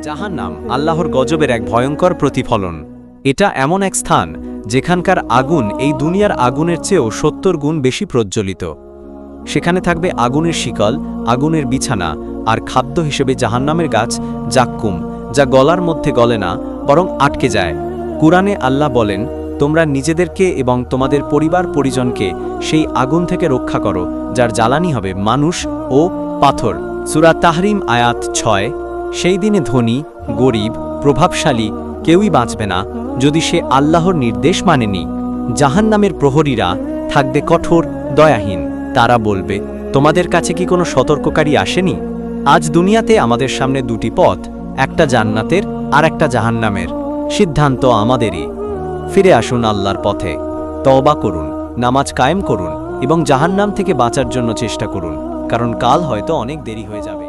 জাহান্নাম আল্লাহর গজবের এক ভয়ঙ্কর প্রতিফলন। এটা এমন এক স্থান যেখানকার আগুন এই দুনিয়ার আগুনের চেয়েও ৭০ গুণ বেশি প্রজ্বলিত। সেখানে থাকবে আগুনের শিকল, আগুনের বিছানা, আর খাদ্য হিসেবে জাহান্নামের গাছ জাক্কুম, যা গলার মধ্যে গলে না, বরং আটকে যায়। কুরআনে আল্লাহ বলেন, তোমরা নিজেদেরকে এবং তোমাদের পরিবার পরিজনকে সেই আগুন থেকে রক্ষা করো যার জ্বালানি হবে মানুষ ও পাথর। সূরা তাহরিম আয়াত ৬। সেই দিনে ধনী, গরিব, প্রভাবশালী কেউই বাঁচবে না যদি সে আল্লাহর নির্দেশ মানেনি। জাহান্নামের প্রহরীরা থাকবে কঠোর, দয়াহীন। তারা বলবে, তোমাদের কাছে কি কোনো সতর্ককারী আসেনি? আজ দুনিয়াতে আমাদের সামনে দুটি পথ, একটা জান্নাতের আর একটা জাহান্নামের। সিদ্ধান্ত আমাদেরই। ফিরে আসুন আল্লাহর পথে, তওবা করুন, নামাজ কায়েম করুন এবং জাহান্নাম থেকে বাঁচার জন্য চেষ্টা করুন, কারণ কাল হয়তো অনেক দেরি হয়ে যাবে।